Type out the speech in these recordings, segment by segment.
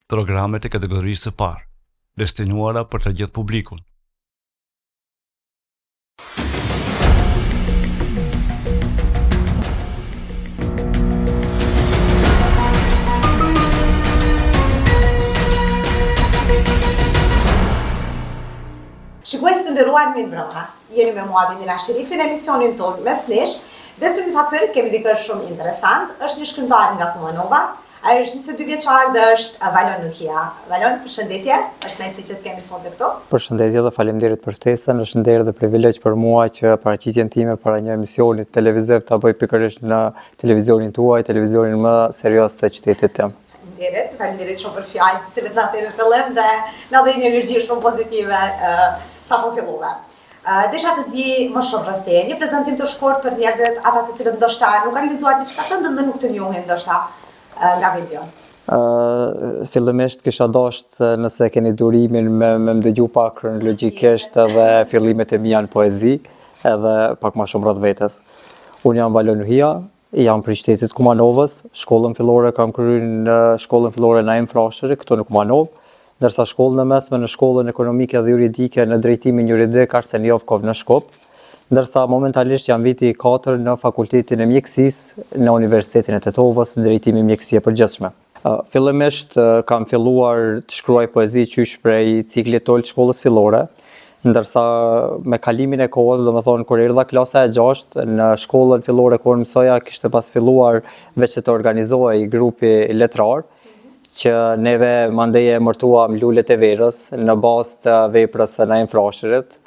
Programet e kategorisë së parë, destinuara për të gjithë publikun. Shikues të nderuar mirë mbrëma, jeni me mua Bindina Sherifi në emisionin tonë Mes Nesh, dhe së mysafir kemi dikë shumë interesant, është një shkrimtar nga Kumanova, ai është 22 vjeçar dhe është Valon Nuhia. Valon, përshëndetje, është kënaqësi që të kemi sonte këtu. Përshëndetje dhe faleminderit për ftesën, është nderë dhe privilegj për mua që paraqitjen time para një emisioni televiziv ta bëj pikërisht në televizionin tuaj, televizionin më serioz të qytetit tim. Faleminderit shumë për fjalët të cilët na thënë në fillim dhe na dhënë një energji shumë pozitive sapo fillova. Desha të di më shumë rreth teje, një prezantim të shkurt për njerëzit ata të cilët ndoshta nuk kanë lexuar diçka të ndë nuk të njohin ndoshta nga video. Fillimisht kisha dashur nëse keni durimin me më dëgju pak kronologjikisht edhe fillimet e mia në poezi, edhe pak më shumë rreth vetes. Unë jam Valon Nuhia, jam prej qytetit Kumanovës, shkollën fillore kam kryer në shkollën fillore Naim Frashëri këtu në Kumanovë, ndërsa shkollën e mesme në shkollën ekonomike dhe juridike në drejtimin juridik Arsenjovkov në Shkup, ndërsa momentalisht jam viti 4 në Fakultetin e Mjekësisë në Universitetin e Tetovës në drejtimin mjekësie përgjithshme. Fillimisht kam filluar të shkruaj poezi qysh prej ciklit TOL të shkollës fillore, ndërsa me kalimin e kohës, domethënë kur erdha klasa e 6 në shkollën fillore kur mësoja, kishte pas filluar veç të organizohej grupi letrar, që neve mandeje emërtuam Lulet e Verës në bazë të veprës së Naim Frashërit,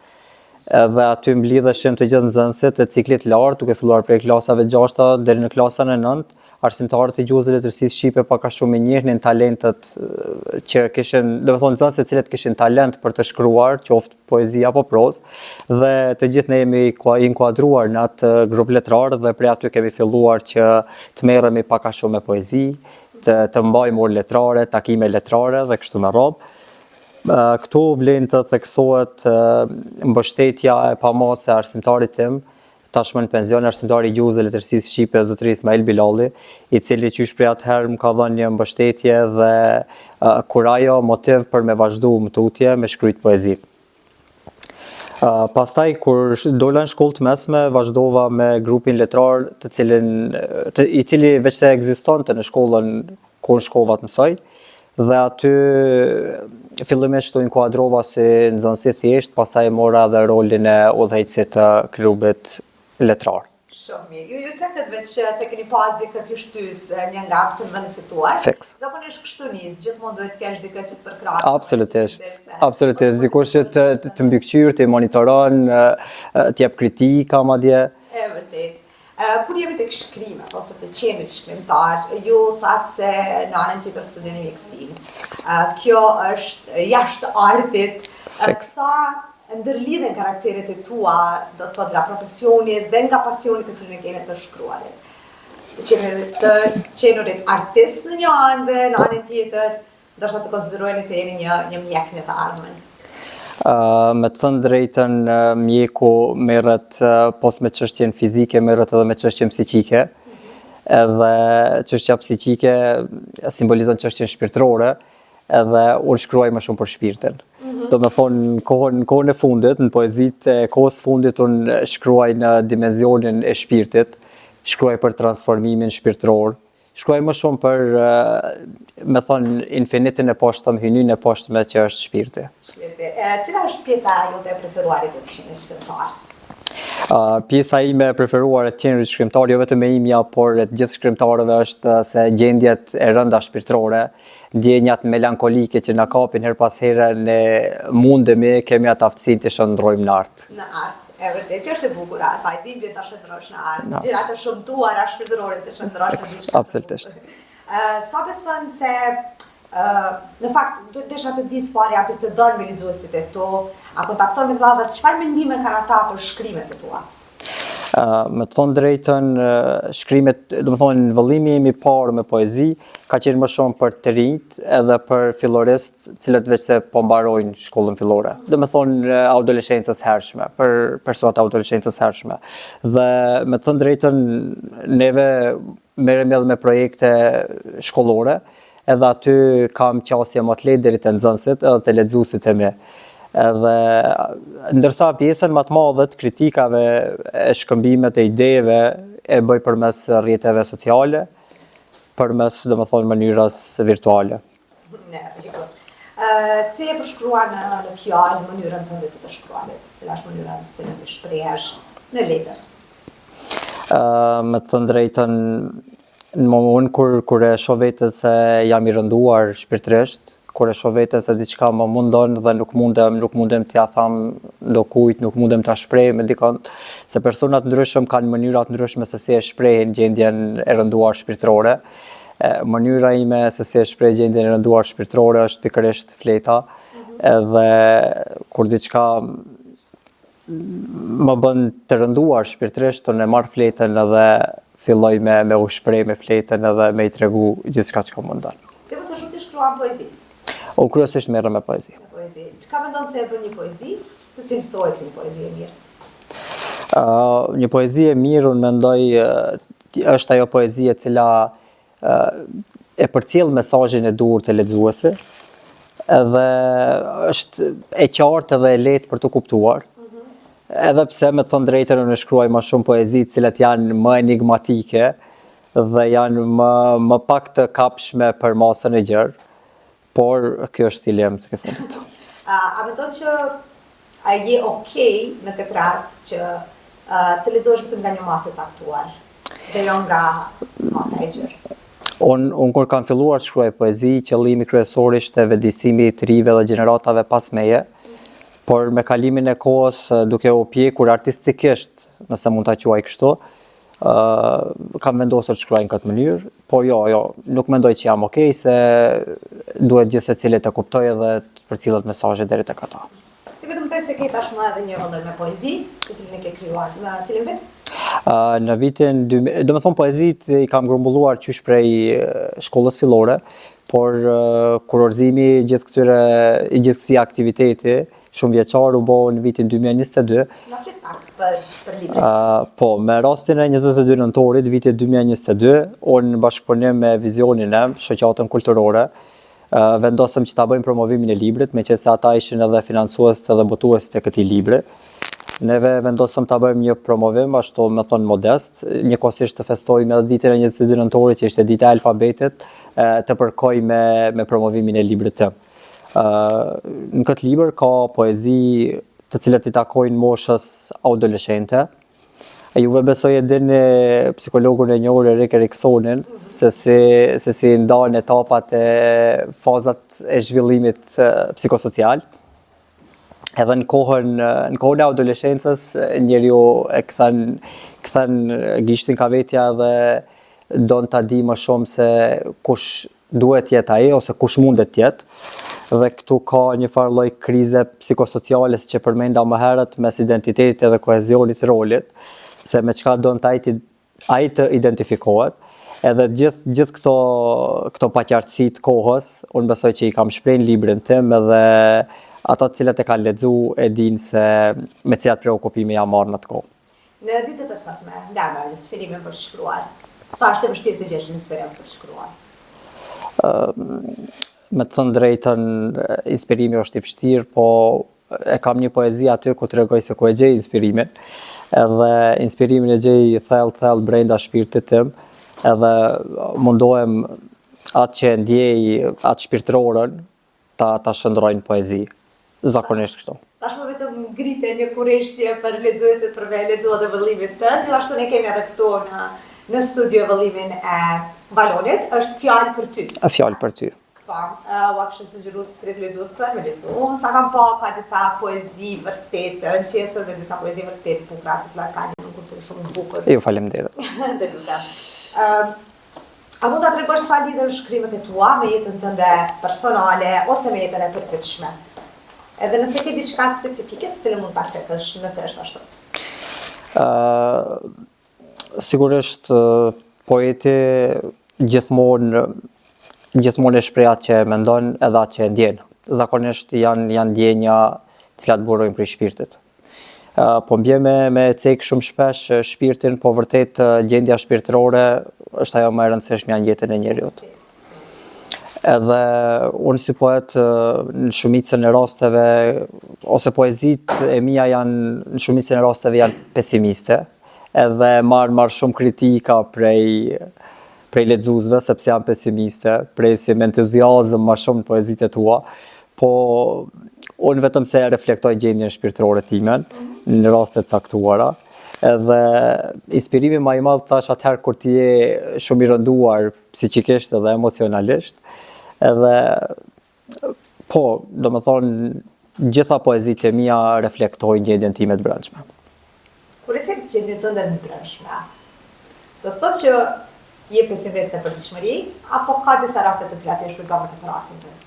dhe aty mblidheshim të gjithë nxënësit e ciklit lart, duke filluar prej klasave 6 deri në klasën e 9, arsimtarët e gjuhës së letërsisë shqipe pak a shumë njihnin talentet që kishin, domethënë nxënësit të cilët kishin talent për të shkruar, qoftë poezi apo prozë, dhe të gjithë ne jemi inkuadruar në atë grup letrar dhe prej aty kemi filluar që të merremi pak a shumë me poezi, të mbajmë orë letrare, takime letrare dhe kështu me radhë. Këtu vlen të theksohet mbështetja e pamase e arsimtarit tim, tashmë në penzion arsimtari i gjuhës së letërsisë shqipe zotëri Ismail Bilali, i cili qysh prej atëherë më ka dhënë një mbështetje dhe kurajo motiv për me vazhdu më tutje me shkruajt poezi. Pastaj kur dola në shkollë të mesme, vazhdova me grupin letrar i cili veç se ekzistonte në shkollën ku në shkova të mësoj, dhe aty fillimisht u inkuadrova si nxënës i thjesht, pastaj mora edhe rolin e udhëheqësit të klubit letrar. Shumë mirë. Ju teket veç të keni pas dikë si shtys një nga absolventët tuaj. Fiks. Zakonisht kështu nis, gjithmonë duhet të kesh dikë që të përkrahë. Absolutisht. Absolutisht. Dikush që të mbikëqyr, të monitoron, të jep kritika madje. E vërtet. Kur jemi tek shkrimet ose të qenit shkrimtar, ju thatë se në anën tjetër studioni mjekësinë. Kjo është jashtë artit. Sa ndërlidhen karakteret e tua, do të thotë nga profesioni dhe nga pasioni të cilin e keni të shkruarit. Të qenurit artist në një anë dhe në anën tjetër, ndoshta të konsiderojeni të jeni një mjek në të ardhmen. Me të thënë drejtën, mjeku merret pos me çështjen fizike, merret edhe me çështjen psiqike. Edhe çështja psiqike simbolizon çështjen shpirtërore, edhe unë shkruaj më shumë për shpirtin. Do me thonë, në kohën e fundit, në poezitë e kohës fundit, unë shkruaj në dimenzionin e shpirtit, shkruaj për transformimin shpirtëror, shkruaj më shumë për, me thonë, infinitin e poshtëm, hynin e poshtme që është shpirti. Cila është pjesa jote e preferuarit e të qenit shkrimtar? Pjesa ime e preferuar e të qenit shkrimtar, jo vetëm e imja, por e të gjithë shkrimtarëve është se gjendjet e rënda shpirtërore, ndjenjat melankolike që na kapin her pas here, ne mundemi, kemi atë aftësinë të shndrojmë në art. Në art, e vërtet, kjo është e bukur, sa i dhimbje ta shndrosh në art, gjëra të shëmtuara shpirtërore të shndrosh në diçka. Absolutisht. Sa beson se në fakt desha të di s'parja pse don me lexuesit e tu, a kontakton me vëllezërit, çfarë mendime kanë ata për shkrimet e tua? Me të thonë drejtën, shkrimet, do me thonë vëllimi imi parë me poezi, ka qenë më shumë për të rinjt edhe për fillorist cilët veç se po mbarojnë shkollën fillore. Do me thonë adoleshencës hershme, për personat adoleshencës hershme. Dhe me të thonë drejtën, neve merremi edhe me projekte shkollore, edhe aty kam qasje më të lehtë deri te nxënësit edhe te lexuesit e mi. Edhe ndërsa pjesën më të madhe të kritikave e shkëmbimet e ideve e bëj përmes rrjeteve sociale, përmes domethënë mënyrës virtuale. Ne, si e përshkruar në fjalë mënyrën tënde të shkruarit, cila është mënyra se të shprehesh në letër? Me të thënë drejtën, në moment kur e shoh veten se jam i rënduar shpirtërisht, kur e shoh veten se diçka më mundon dhe nuk mundem t'ia them ndokujt, nuk mundem ta shpreh me dikon, se persona të ndryshëm kanë mënyra të ndryshme se si e shprehin gjendjen e rënduar shpirtërore. Mënyra ime se si e shpreh gjendjen e rënduar shpirtërore është pikërisht fleta, edhe kur diçka më bën të rënduar shpirtërisht, unë e marr fletën edhe filloj me u shpreh me fletën edhe me i tregu gjithçka që mundon. Ti mos e shumë të shkruan poezi. Unë kryesisht merrem me poezi. Çka mendon se e bën një poezi, të cilësohet si një poezi e mirë? Një poezi e mirë, unë mendoj, është ajo poezi e cila e përcjell mesazhin e duhur të lexuesit, edhe është e qartë edhe e lehtë për të kuptuar. Edhe pse me të thënë drejtën unë shkruaj më shumë poezi të cilat janë më enigmatike dhe janë më pak të kapshme për masën e gjerë, por kjo është stili im të fundit. A mendon që a je okay në këtë rast që të lexosh vetëm nga një masë e caktuar dhe jo nga masa e gjerë? Unë kur kam filluar të shkruaj poezi, qëllimi kryesor ishte vetëdijsimi i të rive dhe gjeneratave pas meje, por me kalimin e kohës duke u pjekur artistikisht, nëse mund ta quaj kështu, kam vendosur të shkruaj në këtë mënyrë, por jo, nuk mendoj që jam okay, se duhet gjithë secili të kuptojë dhe të përcillet mesazhet deri tek ata. Ti vetëm të se ke tashmë edhe një ëndër me poezi, të cilin e ke krijuar, në cilin vit? Në vitin, domethënë poezit i kam grumbulluar qysh prej shkollës fillore, por kurorëzimi i gjithë këtij aktiviteti shumë vjeçar u bë në vitin 2022. Na flet pak për librin. Po, me rastin e 22 nëntorit, vitit 2022, unë në bashkëpunim me Vizionin e shoqatën kulturore, vendosëm që ta bëjmë promovimin e librit, meqense ata ishin edhe financuesit edhe botuesit e këtij libri. Neve vendosëm ta bëjmë një promovim, ashtu me thonë modest, njëkohësisht të festojmë edhe ditën e 22 nëntorit, që ishte dita e alfabetit, të përkoj me promovimin e librit tim. Në këtë libër ka poezi të cilat i takojnë moshës adoleshente. Juve besoj e dini psikologun e njohur Erik Eriksonin, se si ndahen etapat e fazat e zhvillimit psikosocial. Edhe në kohën e adoleshencës, njeriu e kthen gishtin ka vetja dhe don ta di më shumë se kush duhet jetë ai ose kush mundet jetë. Dhe këtu ka një farë lloj krize psikosociale, siç e përmenda më herët, mes identitetit dhe kohezionit të rolit, se me çka don ai të identifikohet. Edhe gjithë këto paqartësi të kohës, unë besoj që i kam shprehur në librin tim, edhe ata të cilat e kanë lexuar e dinë se me cilat preokupime jam marrë në atë kohë. Në ditët e sotme, nga merr inspirimin për të shkruar? Sa është e vështirë të gjesh inspirim për të shkruar? Me të thënë drejtën, inspirimi është i vështirë, po e kam një poezi aty ku tregoj se ku e gjej inspirimin, edhe inspirimin e gjej thellë brenda shpirtit tim, edhe mundohem atë që e ndjej, atë shpirtërorën, ta shndroj në poezi. Zakonisht kështu. Tashmë vetëm ngritet një kurreshtje për lexuesit për me lexuar dhe vëllimin tënd, gjithashtu ne kemi edhe këtu në studio vëllimin e Valonit, është fjalë për ty. Fjalë për ty. Po, u kishë sugjeruar se tret lexues për me lexuar. Unë sa kam ka disa poezi vërtet, rënqesë dhe disa poezi vërtet bukura, të cilat kanë një kulturë shumë të bukur. Ju faleminderit. Të lutem. A mund ta tregosh sa lidhen shkrimet e tua me jetën tënde personale ose me jetën e përditshme? Edhe nëse ke diçka specifike, të cilën mund ta cepësh, nëse është ashtu. Sigurisht poeti gjithmonë e shpreh atë që mendon edhe atë që ndjen. Zakonisht janë ndjenja të cilat burojnë prej shpirtit. Po mbje me cek shumë shpesh shpirtin, po vërtet gjendja shpirtërore është ajo më e rëndësishme në jetën e njeriut. Edhe unë si poet në shumicën e rasteve, ose poezitë e mia janë në shumicën e rasteve janë pesimiste, edhe marr shumë kritika prej lexuesve sepse janë pesimiste, presim entuziazëm më shumë në poezitë tua, po unë vetëm se reflektoj gjendjen shpirtërore time në raste të caktuara. Edhe inspirimi më i madh thash atëherë kur ti je shumë i rënduar psiqikisht edhe emocionalisht. Edhe po, domethënë gjitha poezitë e mia reflektojnë gjendjen time të brendshme. Kur e cek gjendjen tënde të brendshme, do të thotë që je pesimist në përditshmëri, apo ka disa raste të cilat je shfrytzuar të karakterin tënd?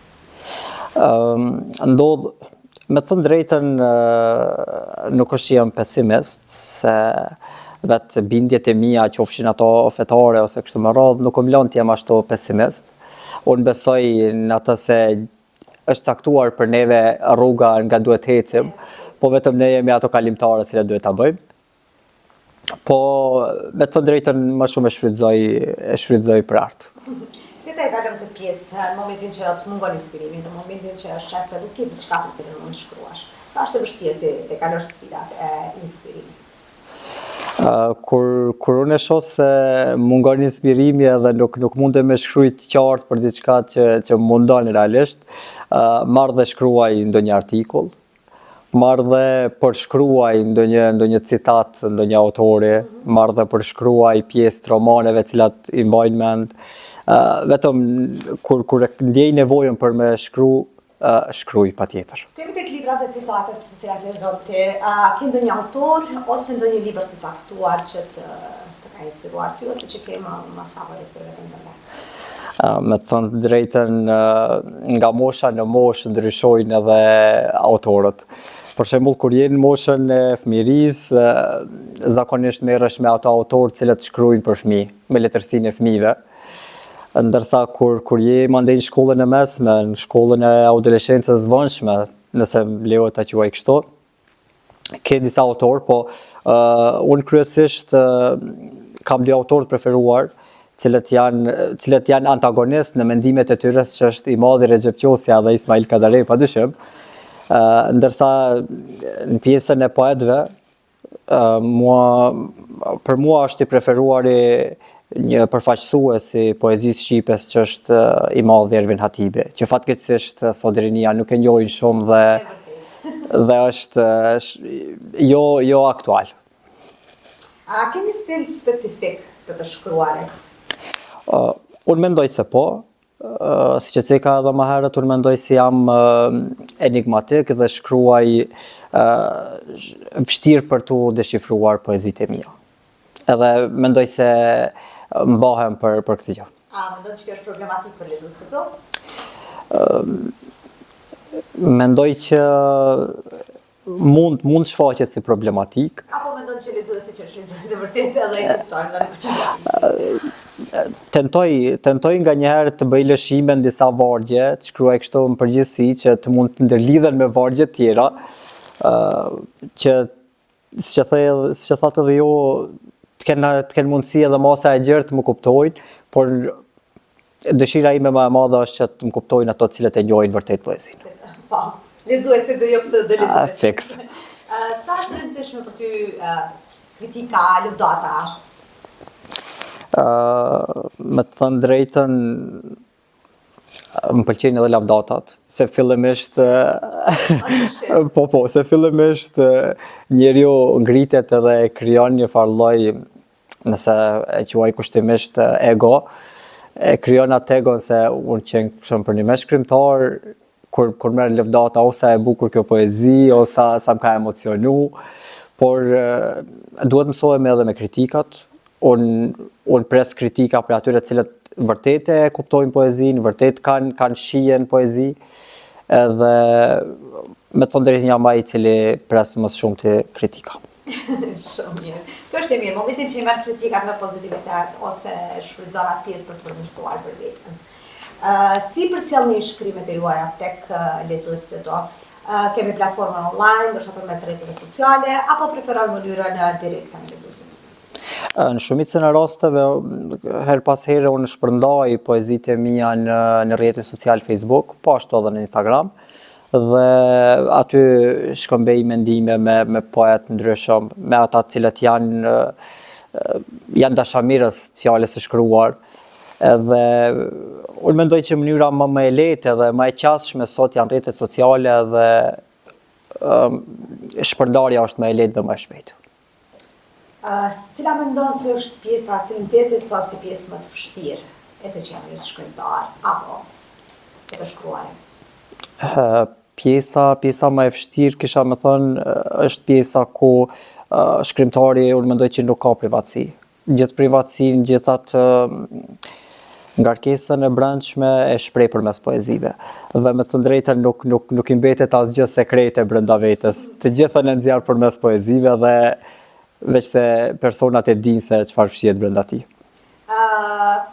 Ndodh, me të thënë drejtën, nuk është që jam pesimist, se vetë bindjet e mia, qofshin ato fetare ose kështu me radhë, nuk më lën të jem ashtu pesimist. Unë besoj në atë se është caktuar për neve rruga nga duhet hecim, po vetëm ne jemi ato kalimtare që duhet ta bëjmë. Po me të thënë drejtën më shumë e shfrytëzoj për art. Si ta e kalon këtë pjesë në momentin që të mungon inspirimi, në momentin që shes se nuk ke diçka për cilën mund të shkruash? Sa është e vështirë të kalosh sfidat e inspirimit? Kur unë e shoh se mungon inspirimi edhe nuk mundem me shkruajt qartë për diçka që mundon realisht, marr dhe shkruaj ndonjë artikull, marr dhe përshkruaj ndonjë citat, ndonjë autori, marr dhe përshkruaj pjesë të romaneve cilat i mbajnë mend. Vetëm kur ndjej nevojën për me shkruaj patjetër. Kemi tek librat dhe citatet të cilat lexon ti, ke ndonjë autor ose ndonjë libër të caktuar që të ka inspiruar ty ose që ke më favorit për veten tënde? Me të thënë drejtën, nga mosha në moshë ndryshojnë edhe autorët. Për shembull, kur je në moshën e fëmirisë, zakonisht merresh me ato autorë cilët shkruajnë për fëmijë, me letërsinë e fëmijëve. Ndërsa kur je mandej në shkollën e mesme, në shkollën e adoleshencës vonshme, nëse lejohet ta quaj kështu, ke disa autorë, po unë kryesisht kam dy autorë të preferuar, cilët janë antagonist në mendimet e tyre, që është Imadi Recep Qosja dhe Ismail Kadare, padyshim. Ndërsa në pjesën e poetëve, për mua është i preferuari një përfaqësues i poezisë shqipes që është i madhi Ervin Hatibi, që fatkeqësisht sot deri në nuk e njohin shumë dhe është jo aktual. A ke një stil specifik të shkruarit? Unë mendoj se po, si që ceka edhe më herët, unë mendoj se jam enigmatik dhe shkruaj vështirë për tu deshifruar poezitë e mia. Edhe mendoj se mbahem për këtë gjë. A mendon që kjo është problematik për lexues këtu? Mendoj që mund shfaqet si problematik. Apo mendon që lexuesi që është lexues e vërtet edhe i kupton? Tentoj nga njëherë të bëj lëshime në disa vargje, të shkruaj kështu në përgjithësi që të mund të ndërlidhen me vargje tjera, që siç e thatë edhe jo, të kenë mundësi edhe masa e gjerë të më kuptojnë, por dëshira ime më e madhe është që të më kuptojnë ato cilët e njohin vërtet poezinë. Po, lexuesi do jo pse do lexuesi. Fiks. Sa është e rëndësishme për ty kritika, lëvdata? Me të thënë drejtën, më pëlqejnë edhe lavdatat, se fillimisht se fillimisht njeriu ngritet edhe krijon një farë lloj, nëse e quaj kushtimisht ego, e krijon atë egon se unë qenë për një me shkrimtar, kur merr lavdata ose e bukur kjo poezi, ose sa më ka emocionu, por duhet mësohem edhe me kritikat. Unë pres kritika për atyre cilët vërtet e kuptojnë poezinë, vërtet kanë shijen poezi, edhe me të drejtën jam ai i cili pres më shumë të kritika. Shumë mirë. Kjo është e mirë, momentin që i merr kritikat me pozitivitet ose shfrytëzon atë pjesë për të përmirësuar për veten. Si përcjellni shkrimet e juaja tek lexuesit e to? Kemi platforma online, ndoshta përmes rrjeteve sociale, apo preferon mënyrën direkte me lexuesin? Në shumicën e rasteve, her pas here unë shpërndaj poezitë e mia në rrjetin social Facebook, po ashtu edhe në Instagram, dhe aty shkëmbej mendime me poet ndryshëm, me ata cilët janë dashamirës të fjalës së shkruar, edhe unë mendoj që mënyra më e lehtë dhe më e qasshme sot janë rrjetet sociale dhe shpërndarja është më e lehtë dhe më e shpejtë. Cila mendon se është pjesa cilëteti sot si pjesë më të vështirë e të qenies shkrimtar apo e të shkruarit? Pjesa më e vështirë kisha më thënë është pjesa ku shkrimtari unë mendoj që nuk ka privatësi. Gjithë privatësinë, gjithë atë ngarkesën e brendshme e shpreh përmes poezive. Dhe me të drejtën nuk i mbetet asgjë sekrete brenda vetes. Të gjitha në nxjerr përmes poezive dhe veç se personat e dinë se çfarë fshihet brenda tij.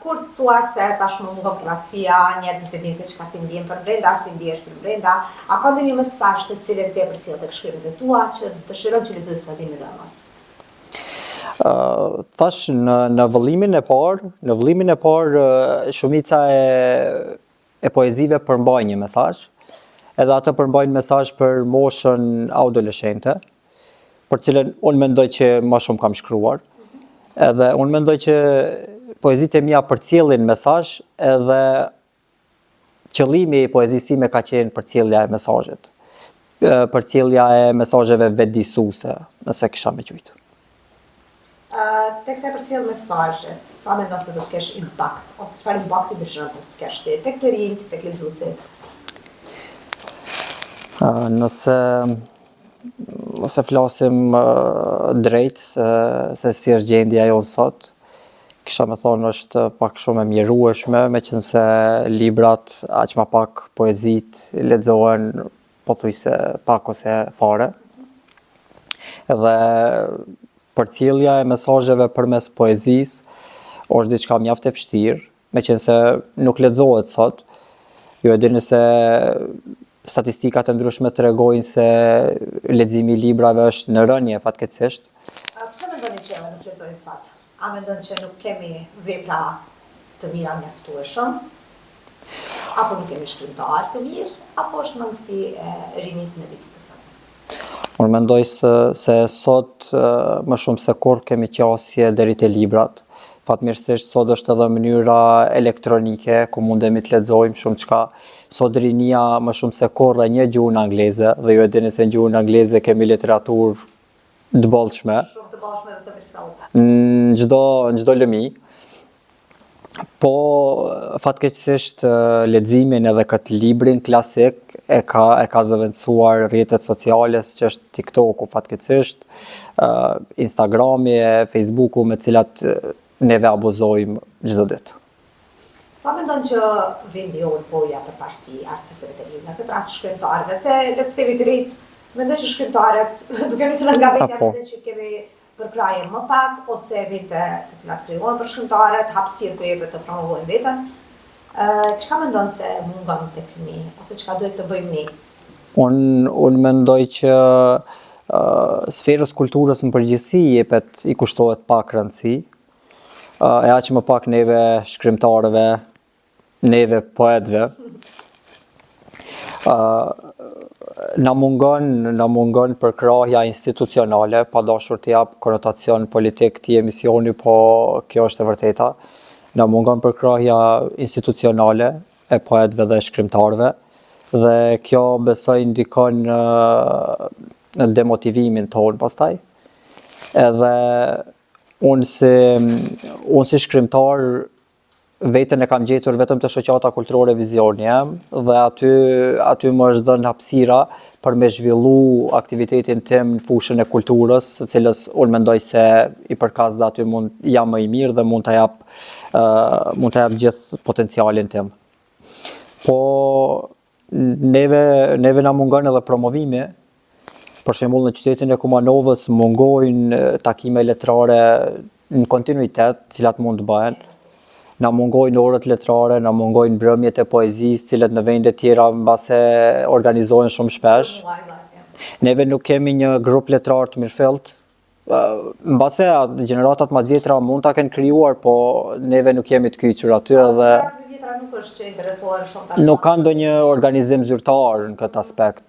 Kur thua se tashmë mungon privatësia, njerëzit e dinë se çka ti ndjen për brenda, si ndihesh për brenda, a ka ndonjë mesazh të cilën ti e përcjell tek shkrimet e tua që dëshiron që lexuesit ta dinë më mos? Tash në vëllimin e parë shumica e poezive përmbajnë një mesazh, edhe ato përmbajnë mesazh për moshën adoleshente, për cilën unë mendoj që më shumë kam shkruar, edhe unë mendoj që poezitë e mia përcjellin mesazh, edhe qëllimi i poezisë ime ka qenë përcjellja e mesazhet, përcjellja e mesazheve vetëdijsuese, nëse kisha me qujtë. Tek se përcjell mesazhet, sa mendon se do të kesh impakt, ose çfarë impakti dëshiron të kesh ti tek të rinjt, tek lexuesit? Nëse flasim drejt se si është gjendja jonë sot, kisha me thonë është pak shumë e mjerueshme, meqense librat, aq më pak poezit lexohen pothuajse pak ose fare. Edhe përcjellja e mesazheve përmes poezisë është diçka mjaft e vështirë, meqense nuk lexohet sot. Ju e dini se statistikat e ndryshme tregojnë se leximi i librave është në rënje fatkeqësisht. Pse mendoni që nuk lexojnë sot? A mendon që nuk kemi vepra të mira mjaftueshëm? Apo nuk kemi shkrimtarë të mirë? Apo është mangësi e rinisë në vitit të sot? Unë mendoj se sot më shumë se kur kemi qasje deri te librat. Fatmirësisht sot është edhe mënyra elektronike ku mundemi të lexojmë shumë çka. Sot rinia më shumë se kur një gjuhën angleze, dhe ju e dini se në gjuhën angleze kemi literaturë të bollshme. Shumë të bollshme dhe të përshtatshme. Në çdo lëmi. Po fatkeqësisht leximin edhe këtë librin klasik e ka zëvendësuar rrjetet sociale, siç është TikToku fatkeqësisht, Instagrami, Facebooku, me cilat neve abuzojmë çdo ditë. Sa mendon që vendi jonë boja për parësi artistëve të rinj, në këtë rast shkrimtarëve, se le të themi drejt, mendoj që shkrimtarët, duke nisur nga vetja, mendoj që kemi përkraje më pak, ose vete të cilat krijohen për shkrimtarët, hapësirë ku jepet të promovojnë veten. Çka mendon se mungon tek ne, ose çka duhet të bëjmë ne? Unë mendoj që sferës kulturës në përgjithësi i kushtohet pak rëndësi, e aq më pak neve shkrimtarëve, neve poetëve. Na mungon përkrahja institucionale, pa dashur të jap konotacion politik këtij emisioni, po kjo është e vërteta. Na mungon përkrahja institucionale e poetëve dhe shkrimtarëve, dhe kjo besoj ndikon në demotivimin tonë pastaj. Edhe unë si shkrimtar veten e kam gjetur vetëm të shoqata kulturore Vizioni jam, dhe aty më është dhënë hapësira për me zhvillu aktivitetin tim në fushën e kulturës, së cilës unë mendoj se i përkas dhe aty jam më i mirë dhe mund të jap gjithë potencialin tim. Po neve na mungon edhe promovimi. Për shembull në qytetin e Kumanovës mungojnë takime letrare në kontinuitet, cilat mund të bëhen. Na mungojnë orët letrare, na mungojnë mbrëmjet e poezisë, cilat në vende tjera mbase organizohen shumë shpesh. Neve nuk kemi një grup letrar të mirëfillt, mbase gjeneratat më të vjetra mund ta kenë krijuar, po neve nuk jemi të kyçur aty edhe Nuk është që interesohen shumë nuk ka ndonjë organizim zyrtar në këtë aspekt.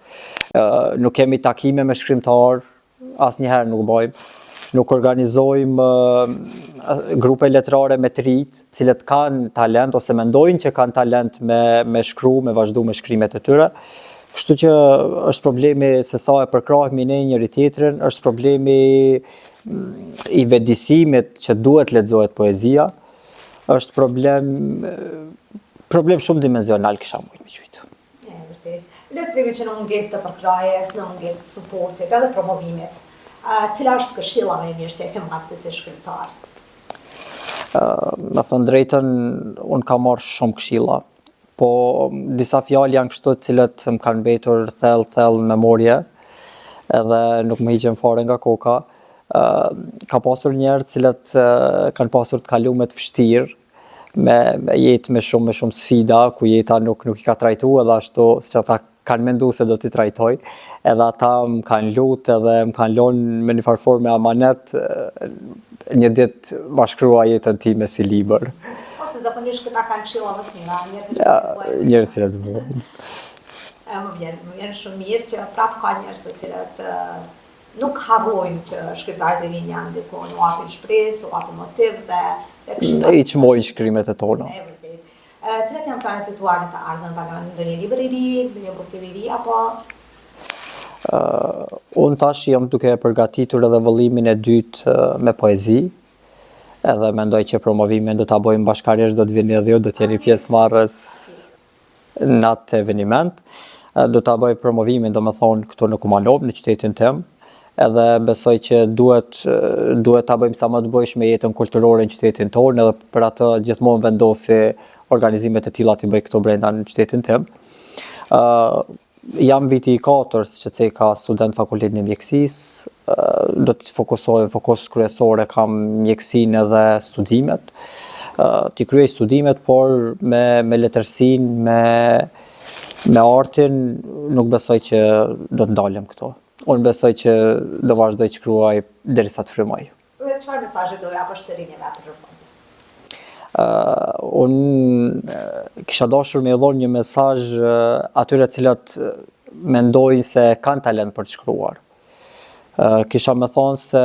Nuk kemi takime me shkrimtar, asnjëherë nuk bëjmë. Nuk organizojmë grupe letrare me të rinj, cilët kanë talent ose mendojnë që kanë talent me shkru, me vazhdu me shkrimet e tyre. Kështu që është problemi se sa e përkrahemi ne njëri tjetrin, është problemi i vedisimit që duhet lexohet poezia, është problem shumë dimenzional kisha mujtë me qytë. Vërtet. Dhe të themi që në mungesë të përkrajes, në mungesë të suportit, edhe promovimit. Cila është këshilla më e mirë që e ke marrë si shkrimtar? Me thënë drejtën, unë kam marrë shumë këshilla, po disa fjalë janë kështu të cilët më kanë mbetur thellë në memorje, edhe nuk më hiqen fare nga koka. Ka pasur njerëz të cilët kanë pasur të kalume të vështirë, me jetë me shumë sfida, ku jeta nuk i ka trajtu edhe ashtu siç ata kanë mendu se do t'i trajtoj, edhe ata më kanë lutë edhe më kanë lënë me një farë forme amanet një ditë ma shkrua jetën time si libër. Ose zakonisht këta kanë këshilla më të mira, njerëzit që të bëjnë. Më vjen shumë mirë që prapë ka njerëz të cilët nuk harrojnë që shkrimtarët e rinj janë diku, u hapin shpresë, u hapin motiv dhe i çmojnë shkrimet e tona. Cilat janë planet e tua në të ardhmen, panon ndonjë libër i ri, ndonjë bukë i ri apo? Unë tash jam duke përgatitur edhe vëllimin e dytë me poezi, edhe mendoj që promovimin do ta bëjmë bashkërisht, do të vini edhe ju, do të jeni pjesëmarrës në atë eveniment. Do ta bëj promovimin, domethënë këtu në Kumanov, në qytetin tim, edhe besoj që duhet ta bëjmë sa më të bëjshme jetën kulturore në qytetin tonë, edhe për atë gjithmonë vendosi organizimet e tilla t'i bëj këtu brenda në qytetin tim. Jam viti i 4, që të ka student fakultetin e mjekësisë, do të fokus kryesore kam mjekësinë edhe studimet. T'i kryej studimet, por me letërsinë, me artin, nuk besoj që do të ndalem këto. Unë besoj që do vazhdoj të shkruaj derisa të frymoj. Dhe çfarë mesazhe do japësh të rinjve atë rrugë? Unë kisha dashur me dhënë një mesazh atyre të cilët mendojnë se kanë talent për të shkruar. Kisha me thonë se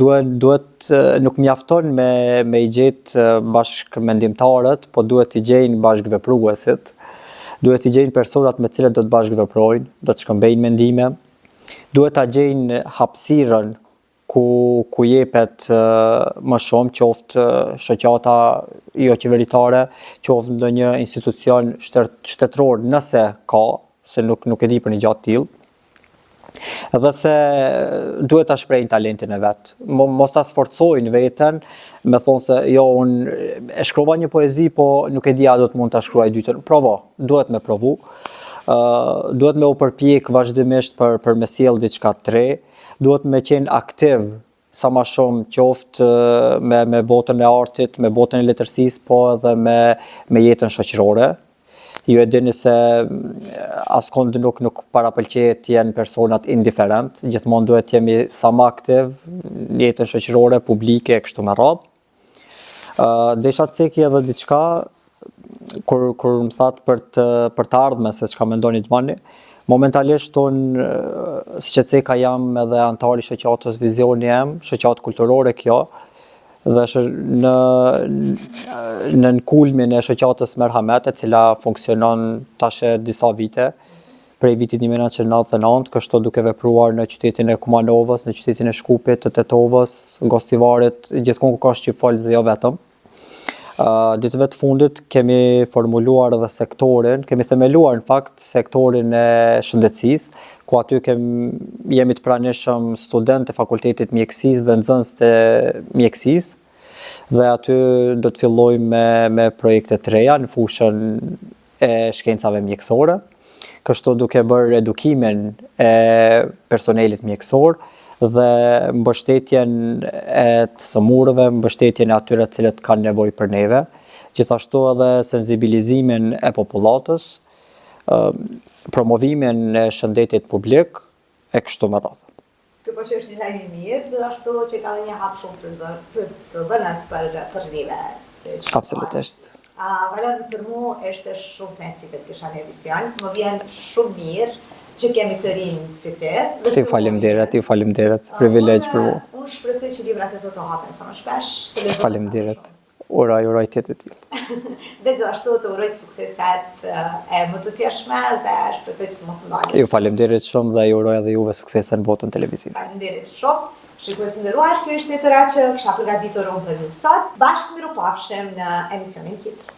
duhet nuk mjafton me i gjetë bashkë mendimtarët, po duhet i gjejnë bashkë vepruesit, duhet i gjejnë personat me cilët do të bashkë veprojnë, do të shkëmbejnë mendime, duhet ta gjejnë hapësirën ku jepet më shumë, qoftë shoqata jo qeveritare, qoftë ndonjë institucion shtetëror, nëse ka, se nuk e di për një gjatë tillë. Edhe se duhet ta shprejnë talentin e vet. Mos ta sforcojnë veten, me thonë se jo, unë e shkrova një poezi, po nuk e di a do të mund ta shkruaj dytën. Provo, duhet me provu. Duhet me u përpjek vazhdimisht për me sjell diçka të re. Duhet me qenë aktiv sa më shumë, qoftë me botën e artit, me botën e letërsisë, po edhe me jetën shoqërore. Ju e dini se askund nuk parapëlqejet të jenë personat indiferent, gjithmonë duhet jemi sa më aktiv në jetën shoqërore, publike, kështu me radhë. Desha të ceki edhe diçka, kur më thatë për të ardhme se çka mendoni të bëni, momentalisht unë, siç e ceka, jam edhe antar i shoqatës Vizioni Em, shoqatë kulturore kjo, dhe në kulmin e shoqatës Merhamet, e cila funksionon tash disa vite, prej vitit 1999, kështu duke vepruar në qytetin e Kumanovës, në qytetin e Shkupit, të Tetovës, Gostivarit, gjithkund ku ka shqipfalës dhe jo vetëm. Ditëve të fundit kemi formuluar edhe sektorin, kemi themeluar në fakt sektorin e shëndetësisë, ku aty jemi të pranishëm student e fakultetit mjekësisë dhe nxënës të mjekësisë, dhe aty do të fillojmë me projekte të reja në fushën e shkencave mjekësore, kështu duke bërë edukimin e personelit mjekësor dhe mbështetjen e të sëmurëve, mbështetjen e atyre të cilët kanë nevojë për neve, gjithashtu edhe sensibilizimin e popullatës, promovimin e shëndetit publik e kështu me radhë. Ky po që është një lajm i mirë, gjithashtu që ka dhe një hap shumë të dhënës për rive. Absolutisht. Valon, për mu është shumë fancy të kisha një emision, më vjen shumë mirë që kemi të rinë si ti. Ti faleminderit, privilegj për mu. Unë shpresoj që librat e të hapen sa më shpesh. Faleminderit. Uroj tjetë të tillë. Dhe gjithashtu të uroj sukseset e më të tjeshme dhe shpresoj që të mos ndalë. Ju faleminderit shumë dhe ju uroj edhe juve suksese në botën televizive. Faleminderit shumë. Shikues të nderuar, kjo ishte një tëra që kisha përgatitur unë për ju sot. Bashkë mirupafshim në emisionin tjetër.